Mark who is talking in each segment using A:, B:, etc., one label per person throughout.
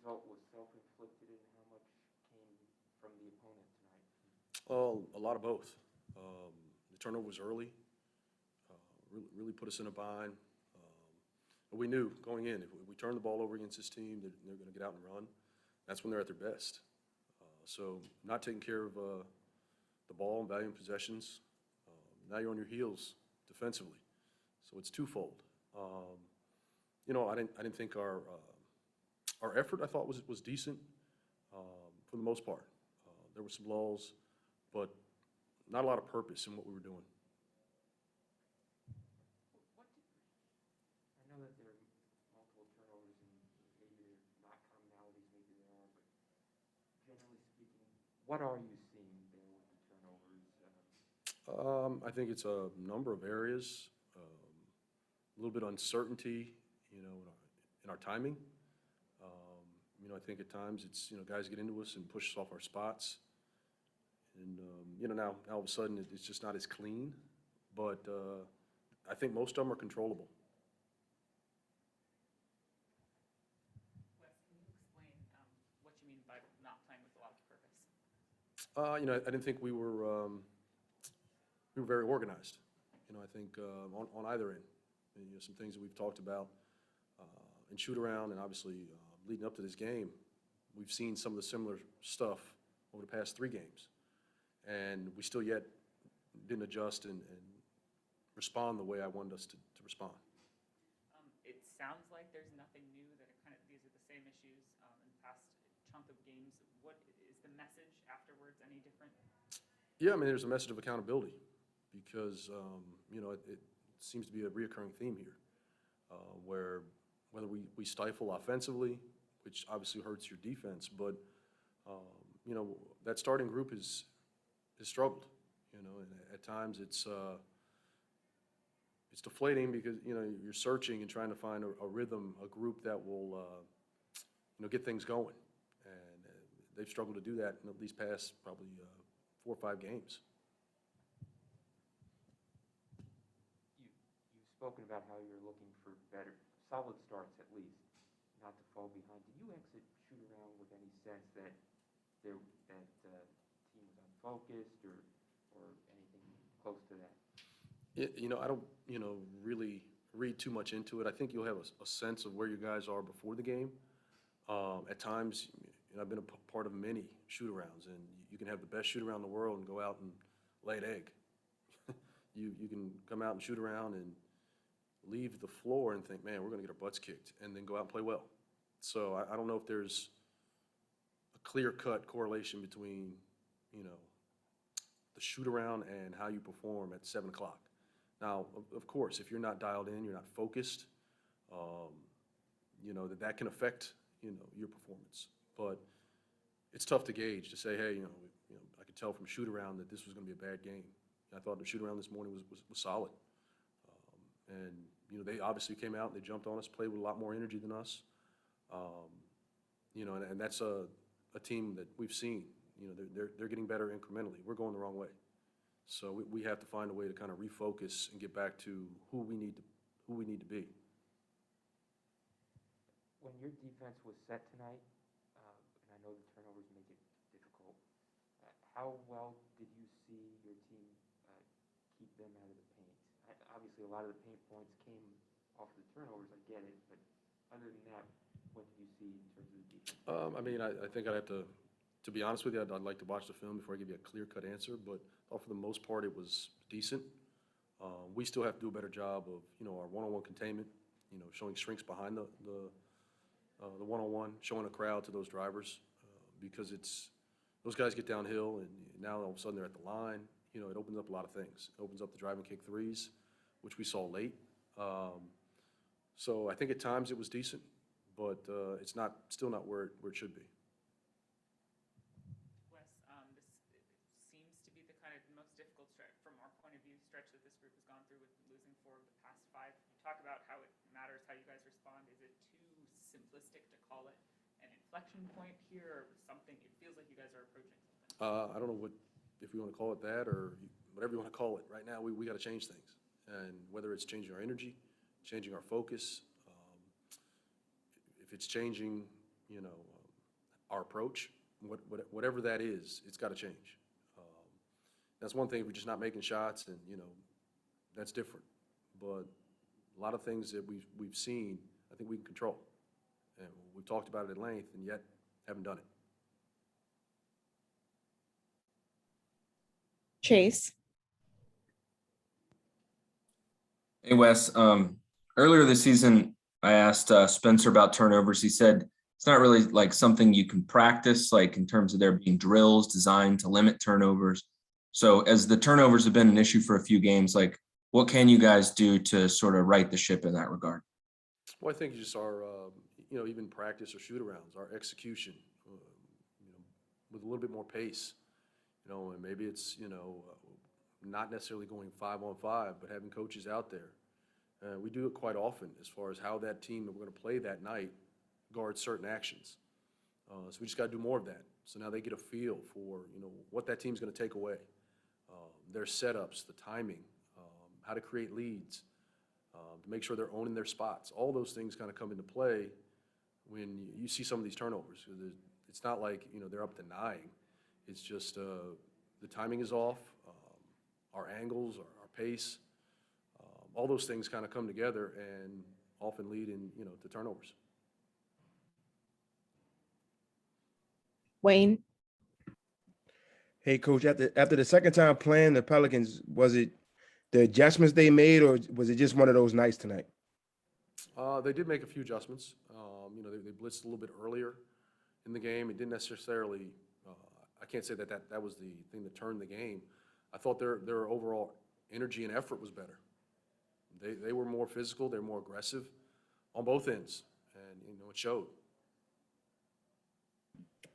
A: result was self-inflicted and how much came from the opponent tonight?
B: Well, a lot of both. The turnover was early, really put us in a bind. But we knew going in, if we turn the ball over against this team, they're going to get out and run. That's when they're at their best. So not taking care of the ball and valuing possessions, now you're on your heels defensively. So it's twofold. I didn't think our effort, I thought, was decent for the most part. There were some lulls, but not a lot of purpose in what we were doing.
A: I know that there are multiple turnovers and maybe they're not commonalities, maybe there are, but generally speaking, what are you seeing there with the turnovers?
B: I think it's a number of areas, a little bit of uncertainty, in our timing. I think at times it's, guys get into us and push us off our spots. And, now all of a sudden it's just not as clean. But I think most of them are controllable.
C: Wes, can you explain what you mean by not playing with a lot of purpose?
B: I didn't think we were very organized. I think on either end. And, some things that we've talked about in shoot around and obviously leading up to this game, we've seen some of the similar stuff over the past 3 games. And we still yet didn't adjust and respond the way I wanted us to respond.
C: It sounds like there's nothing new, that these are the same issues in the past chunk of games. What is the message afterwards any different?
B: Yeah, I mean, there's a message of accountability because, it seems to be a reoccurring theme here where whether we stifle offensively, which obviously hurts your defense, but, that starting group has struggled, and at times it's deflating because, you're searching and trying to find a rhythm, a group that will, get things going. And they've struggled to do that in these past probably 4 or 5 games.
A: You've spoken about how you're looking for better, solid starts at least, not to fall behind. Did you exit shoot around with any sense that team was unfocused or anything close to that?
B: I don't, really read too much into it. I think you'll have a sense of where you guys are before the game. At times, I've been a part of many shoot-arounds, and you can have the best shoot-around in the world and go out and lay an egg. You can come out and shoot around and leave the floor and think, man, we're going to get our butts kicked, and then go out and play well. So I don't know if there's a clear-cut correlation between, the shoot-around and how you perform at 7 o'clock. Now, of course, if you're not dialed in, you're not focused, that can affect, your performance. But it's tough to gauge, to say, hey, I could tell from shoot-around that this was going to be a bad game. I thought the shoot-around this morning was solid. And, they obviously came out and they jumped on us, played with a lot more energy than us. And that's a team that we've seen. They're getting better incrementally. We're going the wrong way. So we have to find a way to kind of refocus and get back to who we need to be.
A: When your defense was set tonight, and I know the turnovers make it difficult, how well did you see your team keep them out of the paint? Obviously, a lot of the paint points came off the turnovers, I get it, but other than that, what did you see in terms of the defense?
B: I think I'd have to be honest with you, I'd like to watch the film before I give you a clear-cut answer, but for the most part, it was decent. We still have to do a better job of, our one-on-one containment, showing shrinks behind the one-on-one, showing a crowd to those drivers, because those guys get downhill, and now all of a sudden they're at the line. It opens up a lot of things. It opens up the drive and kick threes, which we saw late. So I think at times it was decent, but it's still not where it should be.
C: Wes, this seems to be the kind of most difficult stretch, from our point of view, stretch that this group has gone through with losing 4 of the past 5. You talk about how it matters how you guys respond. Is it too simplistic to call it an inflection point here, or something? It feels like you guys are approaching something.
B: I don't know if we want to call it that or whatever you want to call it. Right now, we got to change things, and whether it's changing our energy, changing our focus, if it's changing, our approach, whatever that is, it's got to change. That's one thing if we're just not making shots, and that's different. But a lot of things that we've seen, I think we can control, and we've talked about it at length, and yet haven't done it.
D: Chase.
E: Hey, Wes. Earlier this season, I asked Spencer about turnovers. He said it's not really like something you can practice, like in terms of there being drills designed to limit turnovers. So as the turnovers have been an issue for a few games, like what can you guys do to sort of right the ship in that regard?
B: Well, I think just our, even practice or shoot-arounds, our execution, with a little bit more pace, and maybe it's, not necessarily going 5-on-5, but having coaches out there. We do it quite often as far as how that team that we're going to play that night guards certain actions. So we just got to do more of that. So now they get a feel for, what that team's going to take away, their setups, the timing, how to create leads, to make sure they're owning their spots. All those things kind of come into play when you see some of these turnovers. It's not like, they're up to 9. It's just the timing is off, our angles, our pace. All those things kind of come together and often lead in, to turnovers.
D: Wayne.
F: Hey, Coach, after the second time playing the Pelicans, was it the adjustments they made, or was it just one of those nights tonight?
B: They did make a few adjustments. They blitzed a little bit earlier in the game. It didn't necessarily, I can't say that was the thing that turned the game. I thought their overall energy and effort was better. They were more physical, they're more aggressive on both ends, and it showed.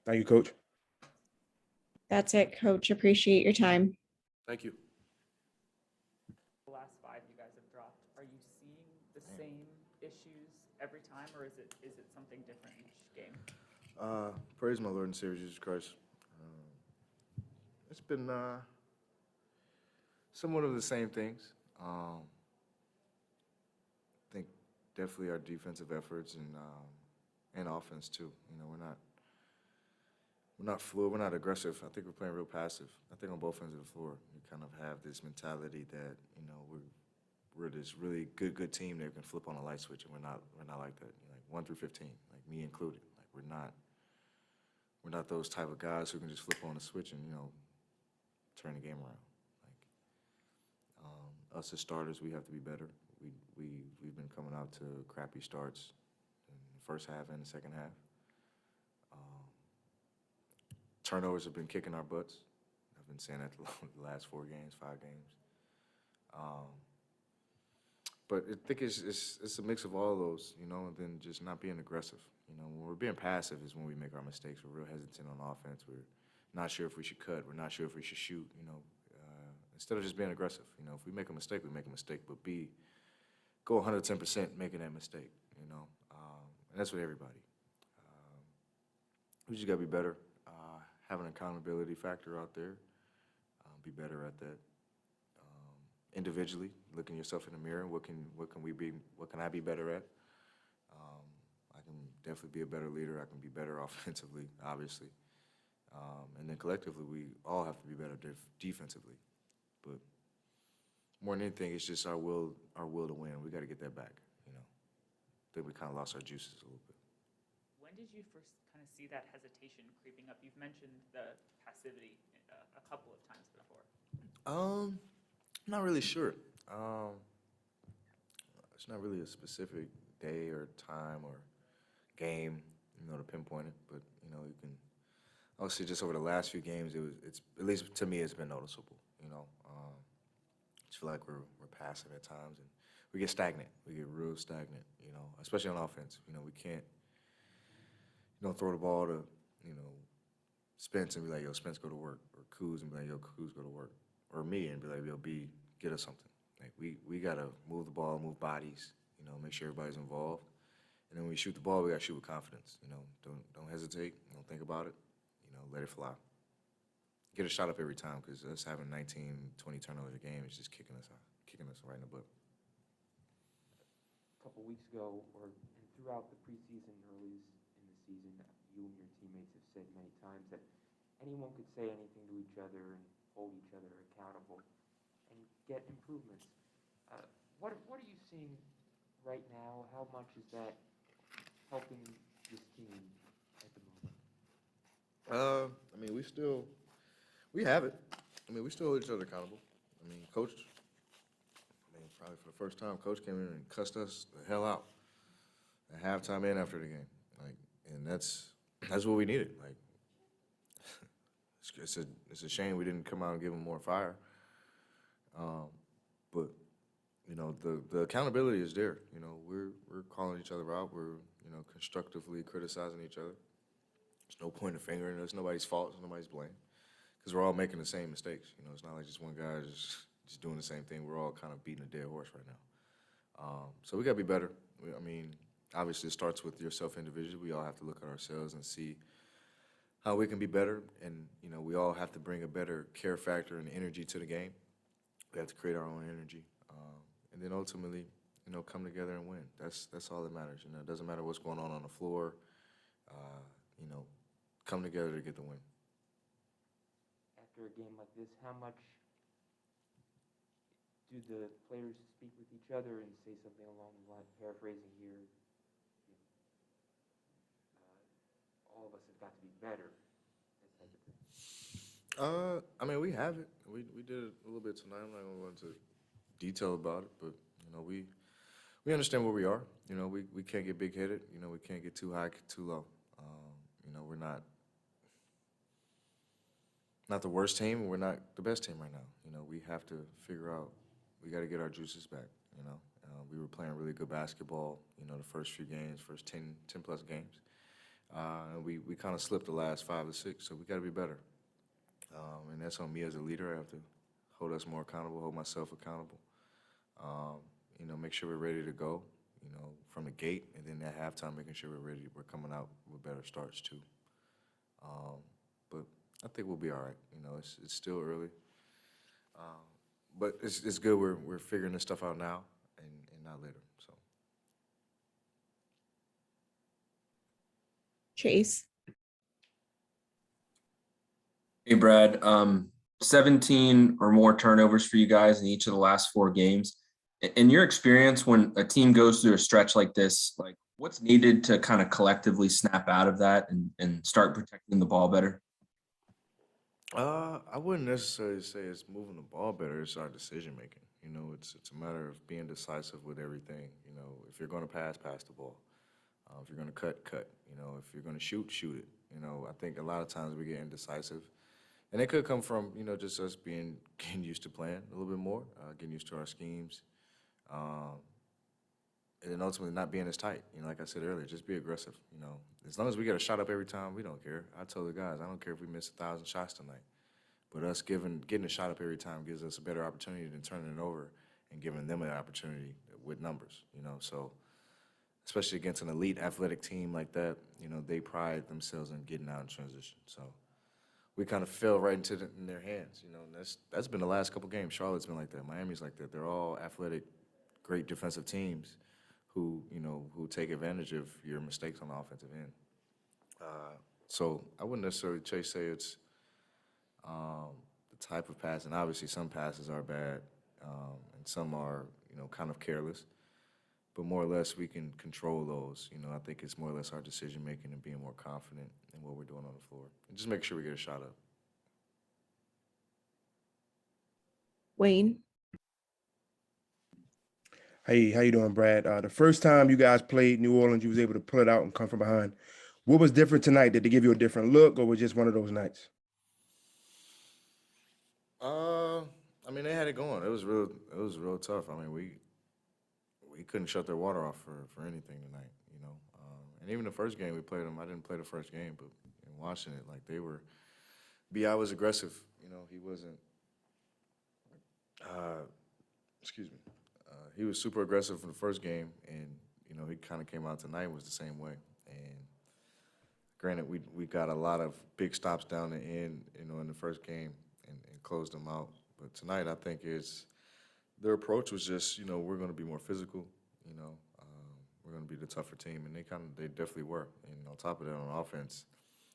F: Thank you, Coach.
D: That's it, Coach. Appreciate your time.
B: Thank you.
C: The last 5 you guys have dropped, are you seeing the same issues every time, or is it something different each game?
G: Praise my Lord and Savior Jesus Christ. It's been somewhat of the same things. I think definitely our defensive efforts and offense too. We're not fluid. We're not aggressive. I think we're playing real passive. I think on both ends of the floor, we kind of have this mentality that we're this really good team that can flip on a light switch, and we're not like that. 1 through 15, like me included. We're not those type of guys who can just flip on a switch and turn the game around. Us as starters, we have to be better. We've been coming out to crappy starts in the first half and the second half. Turnovers have been kicking our butts. I've been saying that the last 5 games. But I think it's a mix of all of those, and then just not being aggressive. When we're being passive is when we make our mistakes. We're real hesitant on offense. We're not sure if we should cut. We're not sure if we should shoot, instead of just being aggressive. If we make a mistake, we make a mistake, but go 110% making that mistake, and that's with everybody. We just got to be better, have an accountability factor out there, be better at that. Individually, looking yourself in the mirror, what can I be better at? I can definitely be a better leader. I can be better offensively, obviously. And then collectively, we all have to be better defensively. But more than anything, it's just our will to win. We got to get that back. I think we kind of lost our juices a little bit.
C: When did you first kind of see that hesitation creeping up? You've mentioned the passivity a couple of times before.
G: Not really sure. It's not really a specific day or time or game, to pinpoint it. But you can obviously just over the last few games, it's at least to me, it's been noticeable. I just feel like we're passive at times, and we get stagnant. We get real stagnant. Especially on offense. We can't. Throw the ball to Spence and be like, yo, Spence, go to work, or Kuz and be like, yo, Kuz, go to work, or me and be like, yo, B, get us something. We gotta move the ball, move bodies, make sure everybody's involved. And then when we shoot the ball, we gotta shoot with confidence. Don't hesitate, don't think about it, let it fly. Get a shot up every time, because us having 19, 20 turnovers a game is just kicking us right in the butt.
A: A couple weeks ago, and throughout the preseason, early in the season, you and your teammates teammates have said many times that anyone could say anything to each other and hold each other accountable and get improvements. What are you seeing right now? How much is that helping this team at the moment?
G: I mean, we have it. I mean, we still hold each other accountable. I mean, Coach, probably for the first time, Coach came in and cussed us the hell out at halftime and after the game. Like, and that's what we needed. Like, it's a shame we didn't come out and give him more fire. But you know, the accountability is there. You know, we're calling each other out. We're, you know, constructively criticizing each other. There's no pointing a finger, and it's nobody's fault. It's nobody's blame, because we're all making the same mistakes. You know, it's not like just one guy just doing the same thing. We're all kind of beating a dead horse right now. So we got to be better. I mean, obviously it starts with yourself individually. We all have to look at ourselves and see how we can be better. And, you know, we all have to bring a better care factor and energy to the game. We have to create our own energy. And then ultimately, you know, come together and win. That's all that matters. You know, it doesn't matter what's going on the floor. You know, come together to get the win.
A: After a game like this, how much do the players speak with each other and say something along the line, paraphrasing here, you know, all of us have got to be better, that type of thing?
G: I mean, we have it. We did it a little bit tonight. I'm not going to go into detail about it, but, you know, we understand where we are. You know, we can't get big-headed. You know, we can't get too high, too low. You know, we're not the worst team. We're not the best team right now. You know, we have to figure out, we got to get our juices back, you know. We were playing really good basketball, you know, the first few games, first 10-plus games. And we kind of slipped the last 5 or 6, so we got to be better. And that's on me as a leader. I have to hold us more accountable, hold myself accountable. You know, make sure we're ready to go, you know, from the gate, and then at halftime, making sure we're coming out with better starts too. But I think we'll be all right. You know, it's still early, but it's good. We're figuring this stuff out now and not later. So.
D: Chase.
E: Hey, Brad, 17 or more turnovers for you guys in each of the last 4 games. In your experience, when a team goes through a stretch like this, like what's needed to kind of collectively snap out of that and start protecting the ball better?
G: I wouldn't necessarily say it's moving the ball better. It's our decision making. You know, it's a matter of being decisive with everything. You know, if you're going to pass the ball. If you're going to cut. You know, if you're going to shoot it. You know, I think a lot of times we get indecisive. And it could come from, you know, just us getting used to playing a little bit more, getting used to our schemes, and then ultimately not being as tight. You know, like I said earlier, just be aggressive. You know, as long as we get a shot up every time, we don't care. I told the guys, I don't care if we miss 1,000 shots tonight, but us getting a shot up every time gives us a better opportunity than turning it over and giving them an opportunity with numbers. You know, so especially against an elite athletic team like that, you know, they pride themselves in getting out in transition. So. We kind of fell right in their hands, you know, and that's been the last couple games. Charlotte's been like that. Miami's like that. They're all athletic, great defensive teams who, you know, who take advantage of your mistakes on the offensive end. So I wouldn't necessarily say it's the type of pass, and obviously some passes are bad and some are, you know, kind of careless. But more or less, we can control those. You know, I think it's more or less our decision-making and being more confident in what we're doing on the floor. And just make sure we get a shot up.
D: Wayne.
F: Hey, how you doing, Brad? The first time you guys played New Orleans, you was able to pull it out and come from behind. What was different tonight? Did they give you a different look, or was it just one of those nights?
G: I mean, they had it going. It was real tough. I mean, we couldn't shut their water off for anything tonight, you know. And even the first game we played them, I didn't play the first game, but in watching it, like B.I. was aggressive. You know, he wasn't, he was super aggressive in the first game, and, you know, he kind of came out tonight and was the same way. And granted, we got a lot of big stops down the end, you know, in the first game and closed them out. But tonight, I think their approach was just, you know, we're going to be more physical, you know, we're going to be the tougher team, and they definitely were. And on top of that, on offense,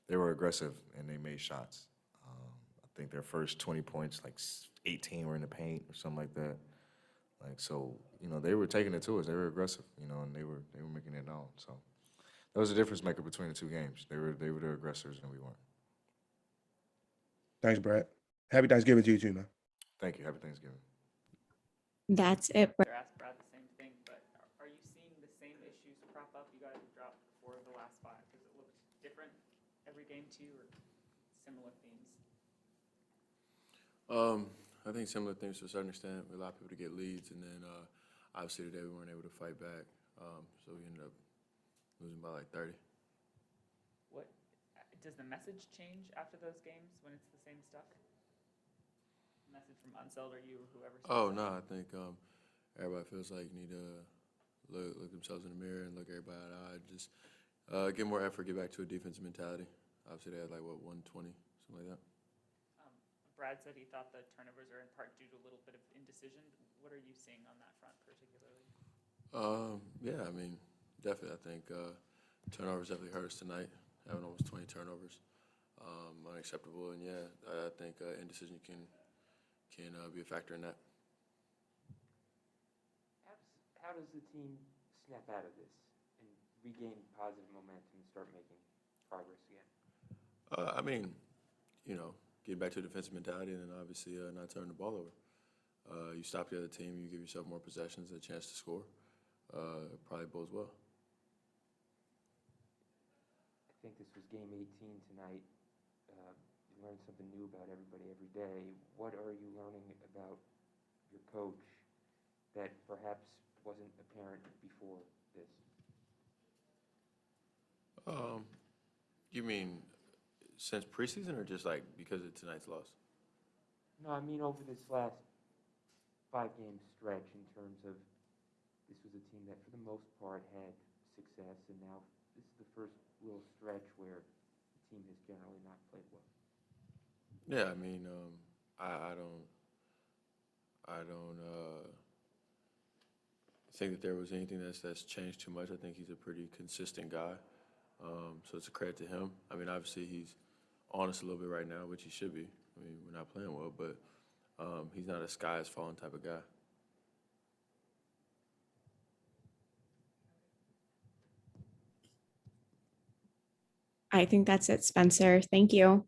G: they were aggressive and they made shots. I think their first 20 points, like 18 were in the paint or something like that. Like, so, you know, they were taking it to us. They were aggressive, you know, and they were making it known. So that was the difference maker between the two games. They were the aggressors and we weren't.
F: Thanks, Brad. Happy Thanksgiving to you too, man.
G: Thank you. Happy Thanksgiving.
D: That's it.
C: I asked Brad the same thing, but are you seeing the same issues crop up? You guys have dropped 4 of the last 5. Does it look different every game to you, or similar themes?
B: I think similar things to a certain extent. We allow people to get leads, and then obviously today we weren't able to fight back, so we ended up losing by like 30.
C: What does the message change after those games when it's the same stuff? Message from Unseld or you or whoever.
B: Oh no, I think everybody feels like you need to look themselves in the mirror and look everybody in the eye. Just get more effort, get back to a defensive mentality. Obviously, they had like 120, something like that.
C: Brad said he thought the turnovers are in part due to a little bit of indecision. What are you seeing on that front particularly?
B: Yeah, I mean, definitely. I think turnovers definitely hurt us tonight. Having almost 20 turnovers, unacceptable. And yeah, I think indecision can be a factor in that.
A: How does the team snap out of this and regain positive momentum and start making progress again?
B: I mean, you know, get back to a defensive mentality and then obviously not turn the ball over. You stop the other team, you give yourself more possessions, a chance to score. Probably bodes well.
A: I think this was game 18 tonight. You learned something new about everybody every day. What are you learning about your coach that perhaps wasn't apparent before this?
B: You mean since preseason or just like because of tonight's loss?
A: No, I mean over this last 5-game stretch in terms of this was a team that for the most part had success, and now this is the first real stretch where the team has generally not played well.
B: Yeah, I mean, I don't think that there was anything that's changed too much. I think he's a pretty consistent guy, so it's a credit to him. I mean, obviously he's honest a little bit right now, which he should be. I mean, we're not playing well, but he's not a sky is falling type of guy.
D: I think that's it, Spencer. Thank you.